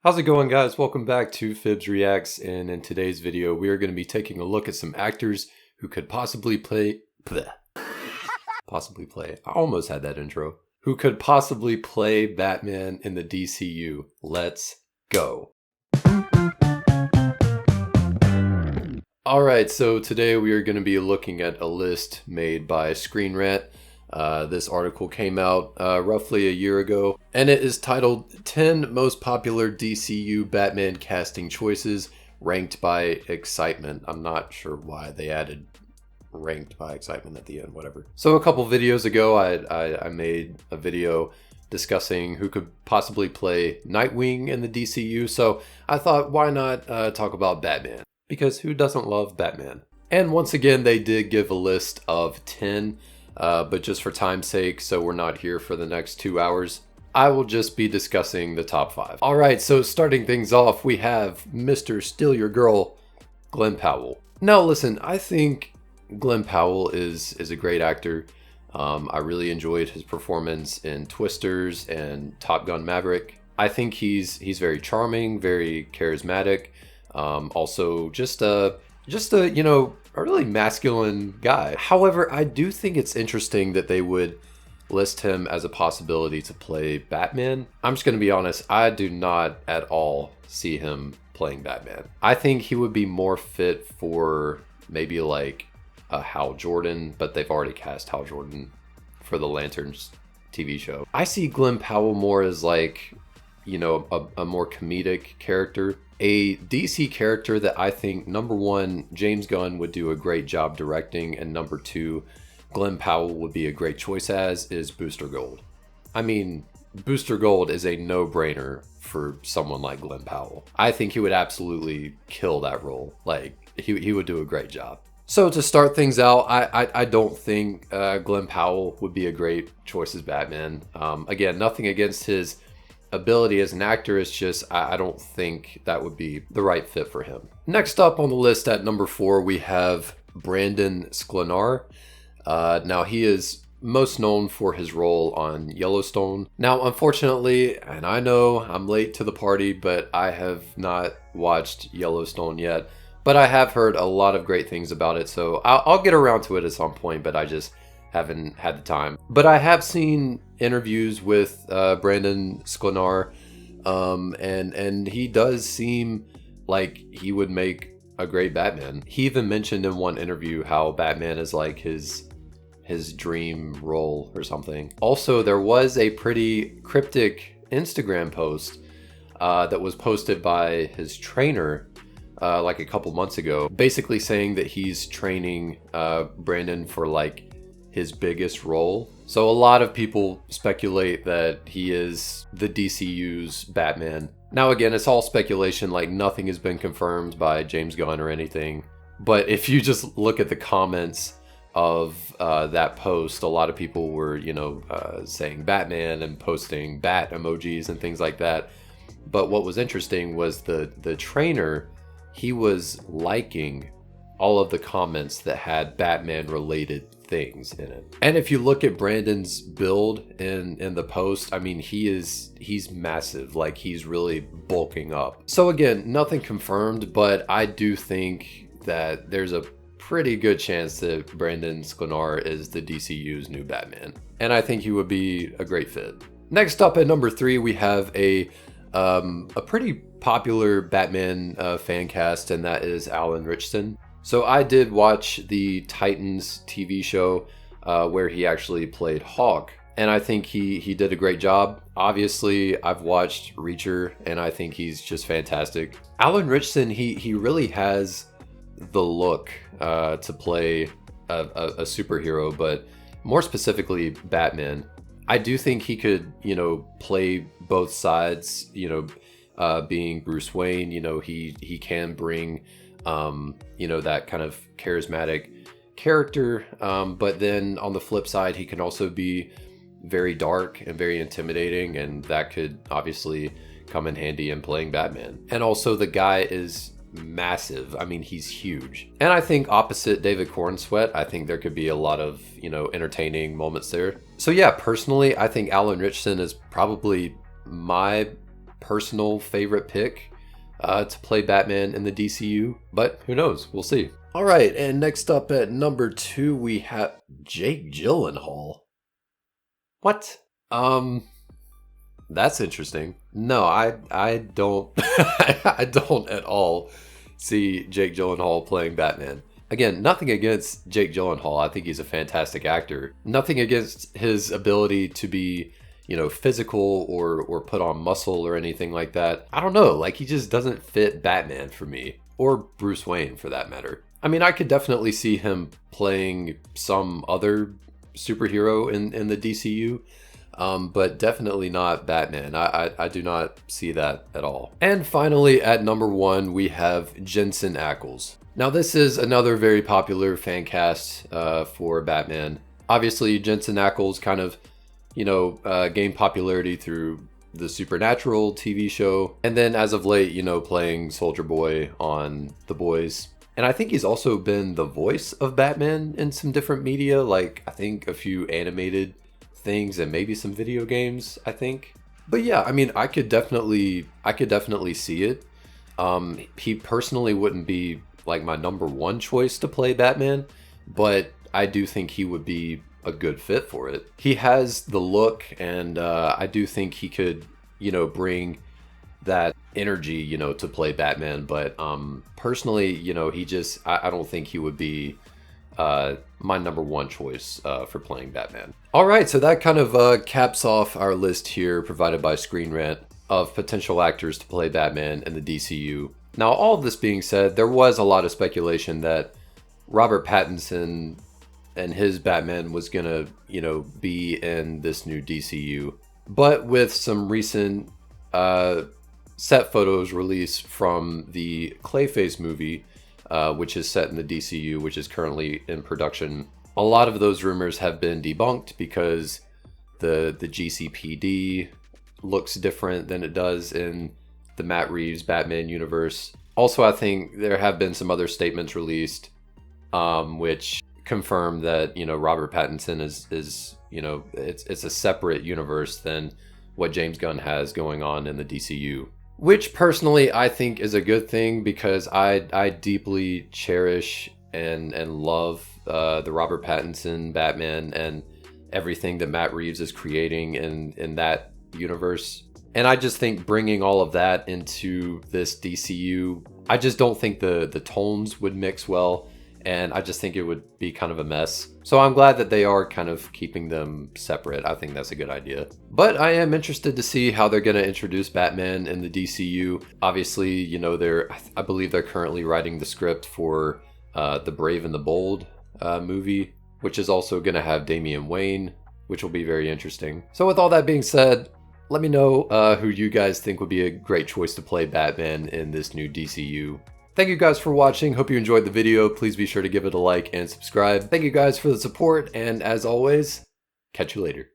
How's it going, guys? Welcome back to Fibs Reacts, and in today's video we are going to be taking a look at some actors who could possibly play I almost had that intro. Who could possibly play Batman in the DCU. Let's go. Alright, so today we are going to be looking at a list made by Screen Rant. This article came out roughly a year ago, and it is titled 10 Most Popular DCU Batman Casting Choices Ranked by Excitement. I'm not sure why they added ranked by excitement at the end, whatever. So a couple videos ago, I made a video discussing who could possibly play Nightwing in the DCU, so I thought, why not talk about Batman? Because who doesn't love Batman? And once again, they did give a list of 10, but just for time's sake, so we're not here for the next 2 hours, I will just be discussing the top 5. Alright, so starting things off, we have Mr. Steal Your Girl, Glenn Powell. Now listen, I think Glenn Powell is a great actor. I really enjoyed his performance in Twisters and Top Gun Maverick. I think he's very charming, very charismatic. Also just a really masculine guy. However, I do think it's interesting that they would list him as a possibility to play Batman. I'm just going to be honest, I do not at all see him playing Batman. I think he would be more fit for maybe like a Hal Jordan, but they've already cast Hal Jordan for the Lanterns TV show. I see Glenn Powell more as like, a more comedic character. A DC character that I think, number one, James Gunn would do a great job directing, and number two, Glenn Powell would be a great choice as, is Booster Gold. I mean, Booster Gold is a no-brainer for someone like Glenn Powell. I think he would absolutely kill that role. Like, he would do a great job. So to start things out, I don't think Glenn Powell would be a great choice as Batman. Again, nothing against his ability as an actor, is just I don't think that would be the right fit for him. Next up on the list at number 4, we have Brandon Sklenar. Now he is most known for his role on Yellowstone. Now unfortunately, and I know I'm late to the party, but I have not watched Yellowstone yet, but I have heard a lot of great things about it, so I'll get around to it at some point, but I just haven't had the time. But I have seen interviews with Brandon Sklenar, and he does seem like he would make a great Batman. He even mentioned in one interview how Batman is like his dream role or something. Also, there was a pretty cryptic Instagram post that was posted by his trainer like a couple months ago, basically saying that he's training Brandon for like his biggest role. So a lot of people speculate that he is the DCU's Batman. Now again, it's all speculation, like nothing has been confirmed by James Gunn or anything. But if you just look at the comments of that post, a lot of people were, saying Batman and posting bat emojis and things like that. But what was interesting was the trainer, he was liking all of the comments that had Batman related things in it. And if you look at Brandon's build in the post, I mean, he's massive, like he's really bulking up. So again, nothing confirmed, but I do think that there's a pretty good chance that Brandon Sklenar is the DCU's new Batman. And I think he would be a great fit. Next up at number 3, we have a pretty popular Batman fan cast, and that is Alan Ritchson. So I did watch the Titans TV show where he actually played Hawk, and I think he did a great job. Obviously, I've watched Reacher, and I think he's just fantastic. Alan Ritchson, he really has the look to play a superhero, but more specifically Batman. I do think he could, play both sides, being Bruce Wayne. He can bring that kind of charismatic character, but then on the flip side, he can also be very dark and very intimidating, and that could obviously come in handy in playing Batman. And also, the guy is massive. I mean, he's huge. And I think opposite David Cornsweet, I think there could be a lot of, entertaining moments there. So yeah, personally, I think Alan Ritchson is probably my personal favorite pick to play Batman in the DCU, but who knows? We'll see. All right, and next up at number 2, we have Jake Gyllenhaal. What? That's interesting. No, I don't I don't at all see Jake Gyllenhaal playing Batman. Again, nothing against Jake Gyllenhaal. I think he's a fantastic actor. Nothing against his ability to be, you know, physical or put on muscle or anything like that. I don't know, like he just doesn't fit Batman for me, or Bruce Wayne for that matter. I mean, I could definitely see him playing some other superhero in the DCU, but definitely not Batman. I do not see that at all. And finally, at number 1, we have Jensen Ackles. Now, this is another very popular fan cast for Batman. Obviously, Jensen Ackles kind of, you know, gained popularity through the Supernatural TV show, and then as of late, you know, playing Soldier Boy on The Boys. And I think he's also been the voice of Batman in some different media, like I think a few animated things and maybe some video games, I think. But yeah, I mean, I could definitely see it. He personally wouldn't be like my number 1 choice to play Batman, but I do think he would be a good fit for it. He has the look, and I do think he could, you know, bring that energy, you know, to play Batman. But personally, you know, I don't think he would be my number 1 choice for playing Batman. All right, so that kind of caps off our list here provided by Screen Rant of potential actors to play Batman in the DCU. Now, all of this being said, there was a lot of speculation that Robert Pattinson and his Batman was gonna, you know, be in this new DCU. But with some recent set photos released from the Clayface movie, which is set in the DCU, which is currently in production, a lot of those rumors have been debunked because the GCPD looks different than it does in the Matt Reeves Batman universe. Also, I think there have been some other statements released which confirm that, you know, Robert Pattinson is you know, it's a separate universe than what James Gunn has going on in the DCU. Which personally I think is a good thing, because I deeply cherish and love the Robert Pattinson Batman and everything that Matt Reeves is creating in that universe. And I just think bringing all of that into this DCU, I just don't think the tones would mix well, and I just think it would be kind of a mess. So I'm glad that they are kind of keeping them separate. I think that's a good idea. But I am interested to see how they're going to introduce Batman in the DCU. Obviously, you know, I believe they're currently writing the script for the Brave and the Bold movie, which is also going to have Damian Wayne, which will be very interesting. So with all that being said, let me know who you guys think would be a great choice to play Batman in this new DCU. Thank you guys for watching. Hope you enjoyed the video. Please be sure to give it a like and subscribe. Thank you guys for the support, and as always, catch you later.